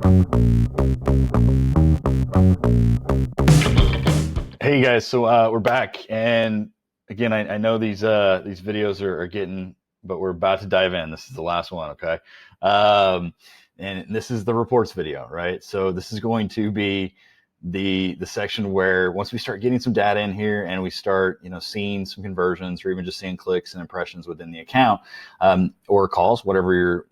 Hey guys, so we're back, and again, I know these videos are getting, but we're about to dive in. This is the last one, okay? And this is the reports video, right? So this is going to be the section where once we start getting some data in here and we start, seeing some conversions or even just seeing clicks and impressions within the account, or calls, whatever your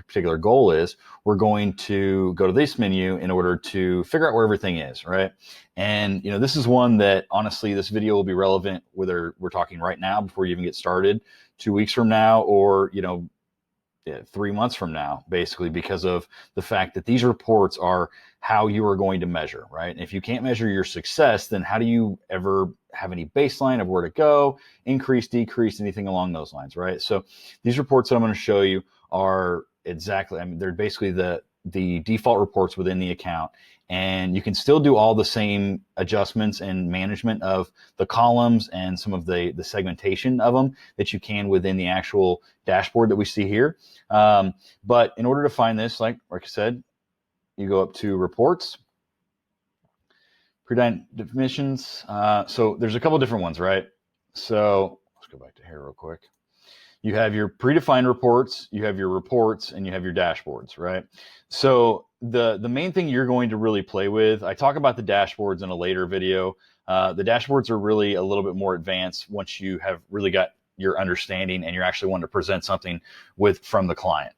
particular goal is, we're going to go to this menu in order to figure out where everything is, right? And this is one that honestly, this video will be relevant whether we're talking right now before you even get started, 2 weeks from now, or 3 months from now, basically, because of the fact that these reports are how you are going to measure, right? And if you can't measure your success, then how do you ever have any baseline of where to go, increase, decrease, anything along those lines, right? So these reports that I'm going to show you are exactly, they're basically the default reports within the account, and you can still do all the same adjustments and management of the columns and some of the segmentation of them that you can within the actual dashboard that we see here. But in order to find this, like I said, you go up to reports, predefined definitions. So there's a couple different ones, right? So let's go back to here real quick. You have your predefined reports, you have your reports, and you have your dashboards, right? So the main thing you're going to really play with, I talk about the dashboards in a later video. The dashboards are really a little bit more advanced once you have really got your understanding and you're actually wanting to present something from the client.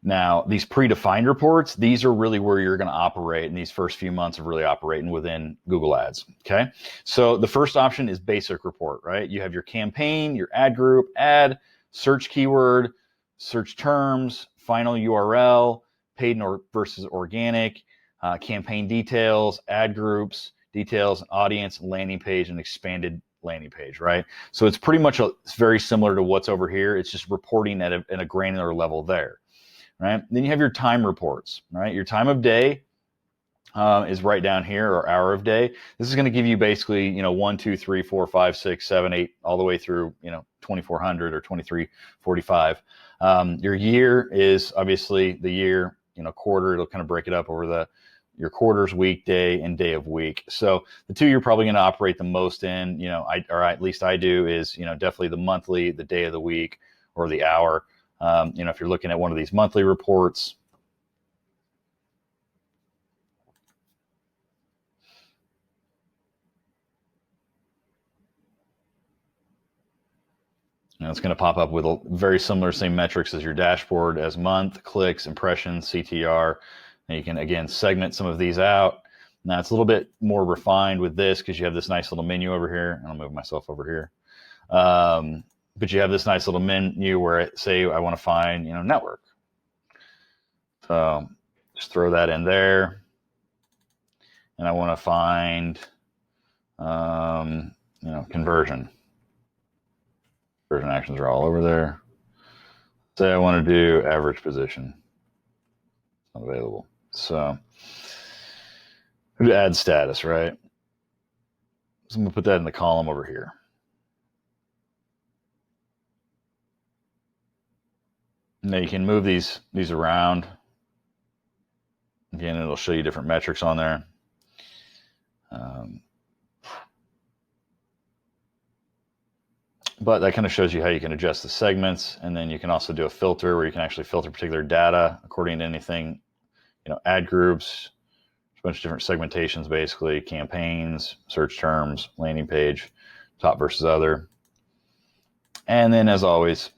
Now, these predefined reports, these are really where you're going to operate in these first few months of really operating within Google Ads, okay? So the first option is basic report, right? You have your campaign, your ad group, ad, search keyword, search terms, final URL, paid versus organic, campaign details, ad groups, details, audience, landing page, and expanded landing page, right? So it's pretty much it's very similar to what's over here. It's just reporting at a granular level there. Right? Then you have your time reports, right? Your time of day is right down here, or hour of day. This is going to give you basically, 1, 2, 3, 4, 5, 6, 7, 8, all the way through, 2400 or 2345. Your year is obviously the year, quarter. It'll kind of break it up over your quarters, week, day, and day of week. So the two you're probably going to operate the most in, or at least I do, is, definitely the monthly, the day of the week, or the hour. If you're looking at one of these monthly reports, it's going to pop up with very similar same metrics as your dashboard, as month, clicks, impressions, CTR. And you can, again, segment some of these out. Now it's a little bit more refined with this because you have this nice little menu over here. I'll move myself over here. But you have this nice little menu where say I want to find, network. So just throw that in there. And I want to find, conversion. Conversion actions are all over there. Say I want to do average position. It's not available. So add status, right? So I'm going to put that in the column over here. Now you can move these around. Again, it'll show you different metrics on there. But that kind of shows you how you can adjust the segments, and then you can also do a filter where you can actually filter particular data according to anything, ad groups, a bunch of different segmentations, basically, campaigns, search terms, landing page, top versus other. And then as always,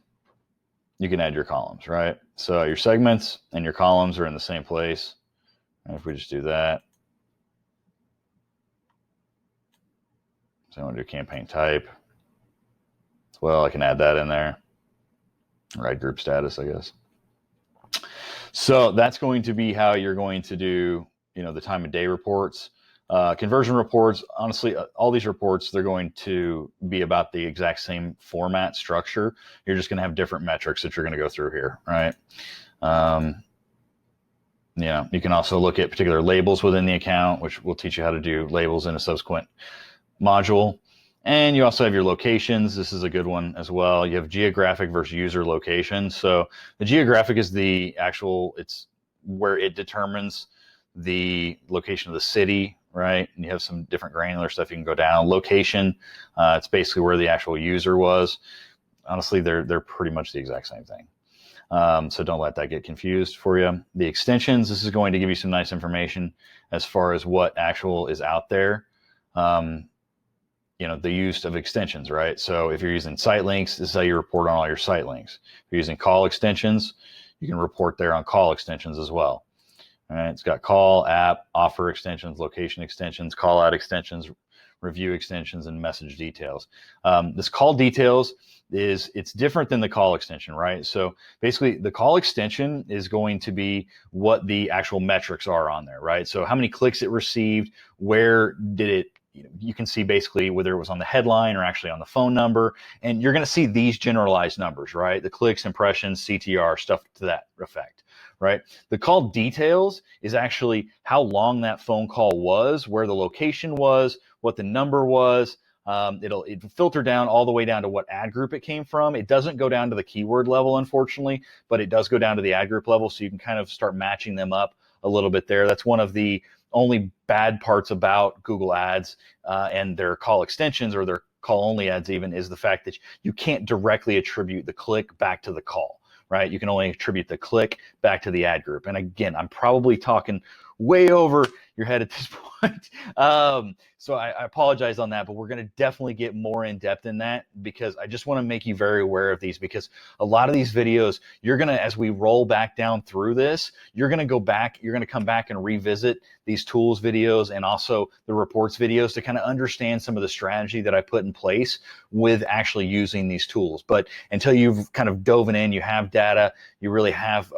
you can add your columns, right? So your segments and your columns are in the same place. And if we just do that, so I want to do campaign type. Well, I can add that in there. Right, group status, I guess. So that's going to be how you're going to do, the time of day reports. Conversion reports, honestly, all these reports, they're going to be about the exact same format structure. You're just going to have different metrics that you're going to go through here, right? You can also look at particular labels within the account, which will teach you how to do labels in a subsequent module. And you also have your locations. This is a good one as well. You have geographic versus user location. So the geographic is the actual, it's where it determines the location of the city, right? And you have some different granular stuff you can go down. Location, it's basically where the actual user was. Honestly, they're pretty much the exact same thing. So don't let that get confused for you. The extensions, this is going to give you some nice information as far as what actual is out there. The use of extensions, right? So if you're using site links, this is how you report on all your site links. If you're using call extensions, you can report there on call extensions as well. All right, it's got call, app, offer extensions, location extensions, call out extensions, review extensions, and message details. This call details it's different than the call extension, right? So basically the call extension is going to be what the actual metrics are on there, right? So how many clicks it received, where did it, you can see basically whether it was on the headline or actually on the phone number, and you're going to see these generalized numbers, right? The clicks, impressions, CTR, stuff to that effect, right? The call details is actually how long that phone call was, where the location was, what the number was. It'll filter down all the way down to what ad group it came from. It doesn't go down to the keyword level, unfortunately, but it does go down to the ad group level, so you can kind of start matching them up a little bit there. That's one of the only bad parts about Google Ads and their call extensions or their call only ads even, is the fact that you can't directly attribute the click back to the call, right? You can only attribute the click back to the ad group. And again, I'm probably talking way over your head at this point. So I apologize on that, but we're going to definitely get more in depth in that, because I just want to make you very aware of these, because a lot of these videos, you're going to, as we roll back down through this, you're going to go back, you're going to come back and revisit these tools videos and also the reports videos to kind of understand some of the strategy that I put in place with actually using these tools. But until you've kind of dove in, you have data, you really have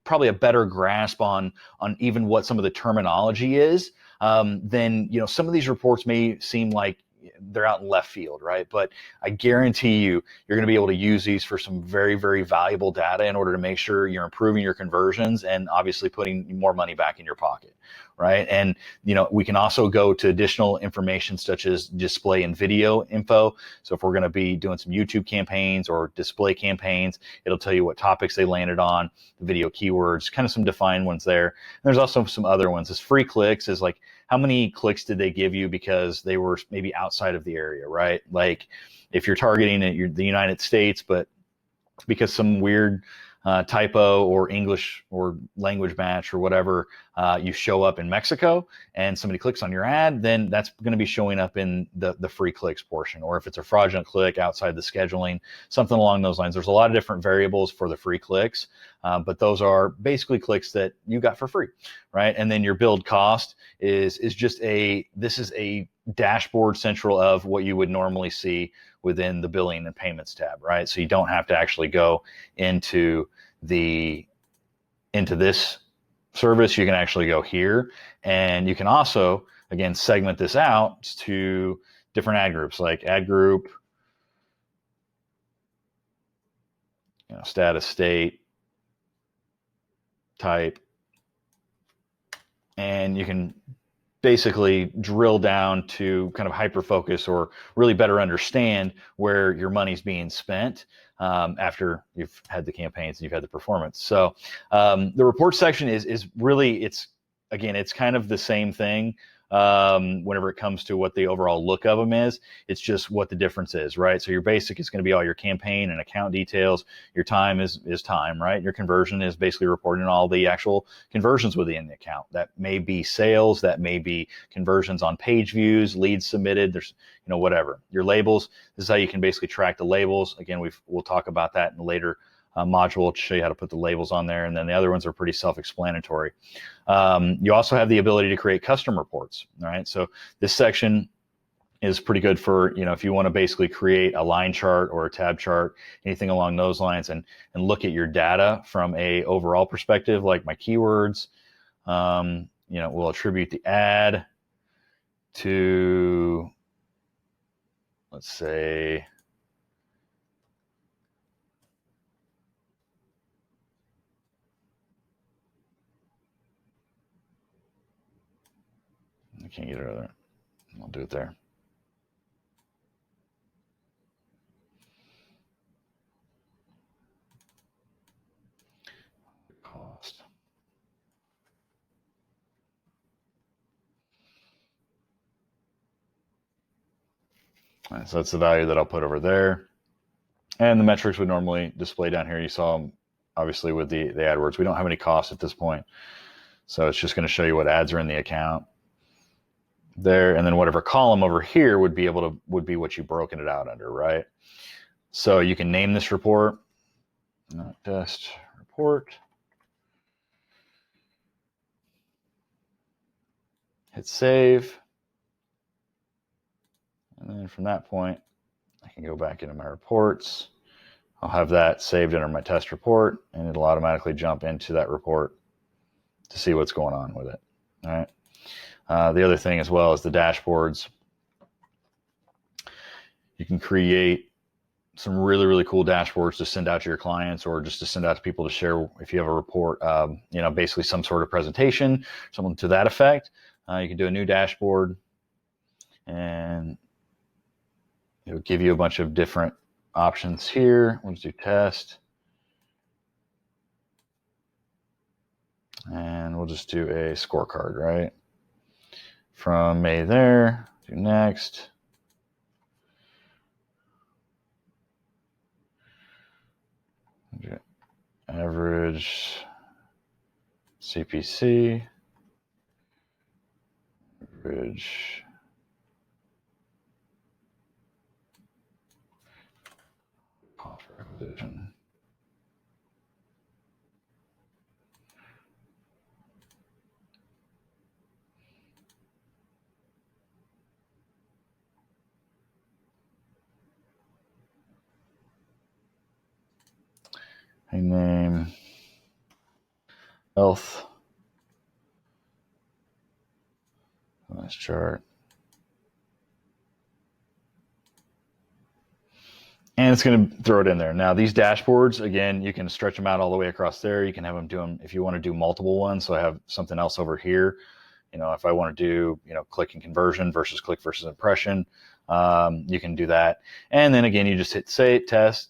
probably a better grasp on even what some of the terminology is, then some of these reports may seem like they're out in left field, right? But I guarantee you're going to be able to use these for some very, very valuable data in order to make sure you're improving your conversions and obviously putting more money back in your pocket, right? And we can also go to additional information such as display and video info. So if we're going to be doing some YouTube campaigns or display campaigns, it'll tell you what topics they landed on, the video keywords, kind of some defined ones there. And there's also some other ones. This free clicks is like, how many clicks did they give you because they were maybe outside of the area, right? Like if you're targeting the United States, but because some weird typo or English or language match or whatever, you show up in Mexico and somebody clicks on your ad, then that's going to be showing up in the free clicks portion. Or if it's a fraudulent click outside the scheduling, something along those lines. There's a lot of different variables for the free clicks, but those are basically clicks that you got for free, right? And then your build cost is just this is a dashboard central of what you would normally see within the billing and payments tab, right? So you don't have to actually go into this service. You can actually go here, and you can also, again, segment this out to different ad groups, like ad group, status, state, type, and you can basically drill down to kind of hyper focus or really better understand where your money's being spent after you've had the campaigns and you've had the performance. So the report section is really, it's kind of the same thing whenever it comes to what the overall look of them is. It's just what the difference is, right? So your basic is going to be all your campaign and account details. Your time is time, right? Your conversion is basically reporting all the actual conversions within the account. That may be sales, that may be conversions on page views, leads submitted, there's whatever. Your labels, this is how you can basically track the labels. Again, we'll talk about that in a later module to show you how to put the labels on there. And then the other ones are pretty self-explanatory. You also have the ability to create custom reports. All right. So this section is pretty good for, if you want to basically create a line chart or a tab chart, anything along those lines, and look at your data from a overall perspective, like my keywords. We'll attribute the ad to, let's say, I can't get it out of there. I'll do it there. Cost. Right, so that's the value that I'll put over there. And the metrics would normally display down here. You saw them obviously with the AdWords. We don't have any costs at this point. So it's just going to show you what ads are in the account there. And then whatever column over here would be what you've broken it out under, right? So you can name this report, test report. Hit save. And then from that point, I can go back into my reports. I'll have that saved under my test report, and it'll automatically jump into that report to see what's going on with it. All right. The other thing as well is the dashboards. You can create some really, really cool dashboards to send out to your clients, or just to send out to people to share if you have a report, basically some sort of presentation, something to that effect. You can do a new dashboard, and it'll give you a bunch of different options here. We'll just do test. And we'll just do a scorecard, right? From May there, do next. Average CPC. Average cost per acquisition. I name health. Nice chart. And it's going to throw it in there. Now, these dashboards, again, you can stretch them out all the way across there. You can have them do them if you want to do multiple ones. So I have something else over here. If I want to do, click and conversion versus click versus impression, you can do that. And then again, you just hit save, test,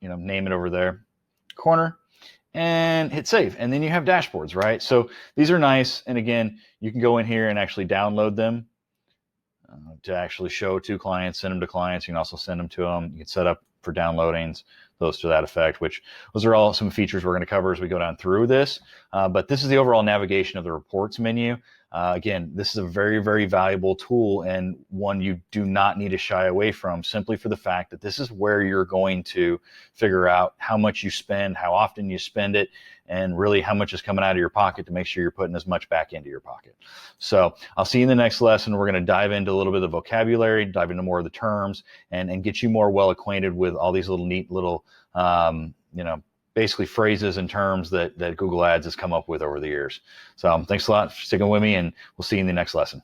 name it over there, corner, and hit save. And then you have dashboards, right? So these are nice. And again, you can go in here and actually download them to actually show to clients, send them to clients. You can also send them to them. You can set up for downloadings, those to that effect, which those are all some features we're going to cover as we go down through this. But this is the overall navigation of the reports menu. Again, this is a very, very valuable tool, and one you do not need to shy away from, simply for the fact that this is where you're going to figure out how much you spend, how often you spend it, and really how much is coming out of your pocket to make sure you're putting as much back into your pocket. So I'll see you in the next lesson. We're going to dive into a little bit of the vocabulary, dive into more of the terms, and get you more well acquainted with all these little neat little, basically phrases and terms that Google Ads has come up with over the years. So thanks a lot for sticking with me, and we'll see you in the next lesson.